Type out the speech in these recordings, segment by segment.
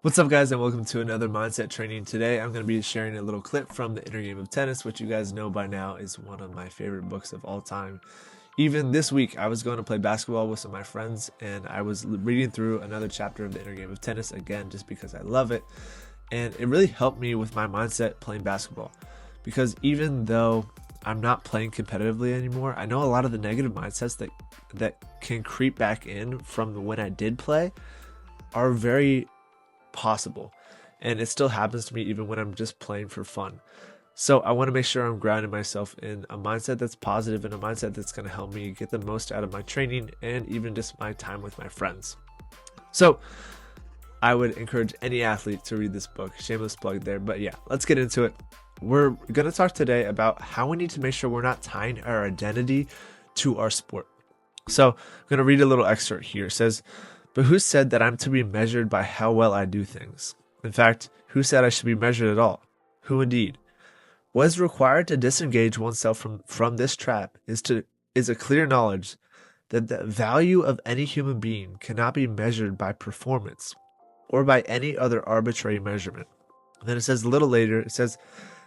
What's up, guys, and welcome to another mindset training. Today I'm going to be sharing a little clip from The Inner Game of Tennis, which you guys know by now is one of my favorite books of all time. Even this week I was going to play basketball with some of my friends, and I was reading through another chapter of The Inner Game of Tennis again just because I love it, and it really helped me with my mindset playing basketball. Because even though I'm not playing competitively anymore, I know a lot of the negative mindsets that can creep back in from when I did play are very possible, and it still happens to me even when I'm just playing for fun. So I want to make sure I'm grounding myself in a mindset that's positive and a mindset that's going to help me get the most out of my training and even just my time with my friends. So I would encourage any athlete to read this book. Shameless plug there, but yeah, let's get into it. We're going to talk today about how we need to make sure we're not tying our identity to our sport. So I'm going to read a little excerpt here. It says, "But who said that I'm to be measured by how well I do things? In fact, who said I should be measured at all? Who indeed? What is required to disengage oneself from this trap is a clear knowledge that the value of any human being cannot be measured by performance or by any other arbitrary measurement." And then it says a little later, it says,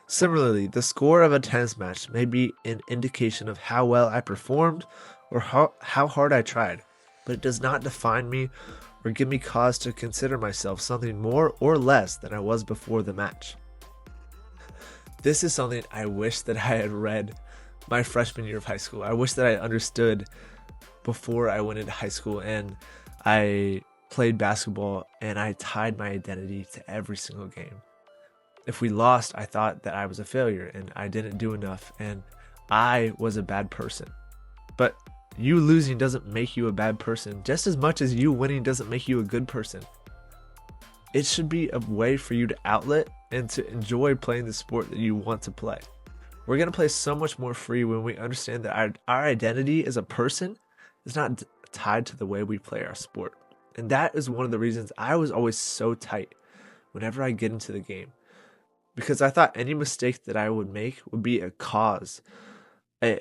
"Similarly, the score of a tennis match may be an indication of how well I performed or how hard I tried, but it does not define me or give me cause to consider myself something more or less than I was before the match." This is something I wish that I had read my freshman year of high school. I wish that I understood before I went into high school and I played basketball and I tied my identity to every single game. If we lost, I thought that I was a failure and I didn't do enough and I was a bad person. But you losing doesn't make you a bad person, just as much as you winning doesn't make you a good person. It should be a way for you to outlet and to enjoy playing the sport that you want to play. We're going to play so much more free when we understand that our identity as a person is not tied to the way we play our sport. And that is one of the reasons I was always so tight whenever I get into the game. Because I thought any mistake that I would make would be a cause, a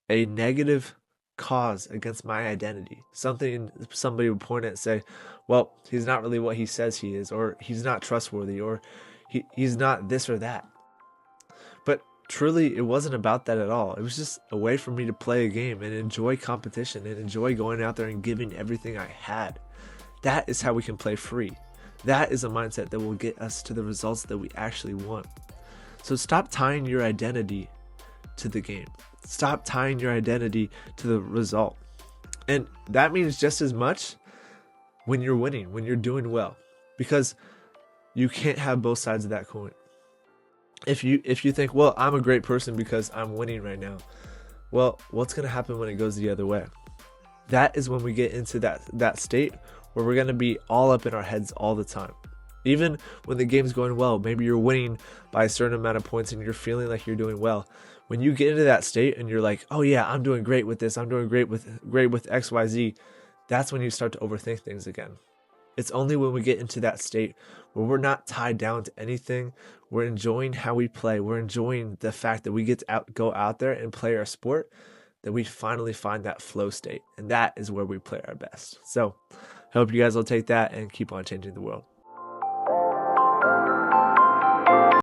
negative cause against my identity. Something somebody would point at and say, well, he's not really what he says he is, or he's not trustworthy, or he's not this or that. But truly, it wasn't about that at all. It was just a way for me to play a game and enjoy competition and enjoy going out there and giving everything I had. That is how we can play free. That is a mindset that will get us to the results that we actually want. So stop tying your identity to the game. Stop tying your identity to the result. And that means just as much when you're winning, when you're doing well, because you can't have both sides of that coin. If you think, well, I'm a great person because I'm winning right now, well, what's going to happen when it goes the other way? That is when we get into that state where we're going to be all up in our heads all the time. Even when the game's going well, maybe you're winning by a certain amount of points and you're feeling like you're doing well. When you get into that state and you're like, oh yeah, I'm doing great with this, I'm doing great with XYZ, that's when you start to overthink things again. It's only when we get into that state where we're not tied down to anything, we're enjoying how we play, we're enjoying the fact that we get to go out there and play our sport, that we finally find that flow state. And that is where we play our best. So I hope you guys will take that and keep on changing the world.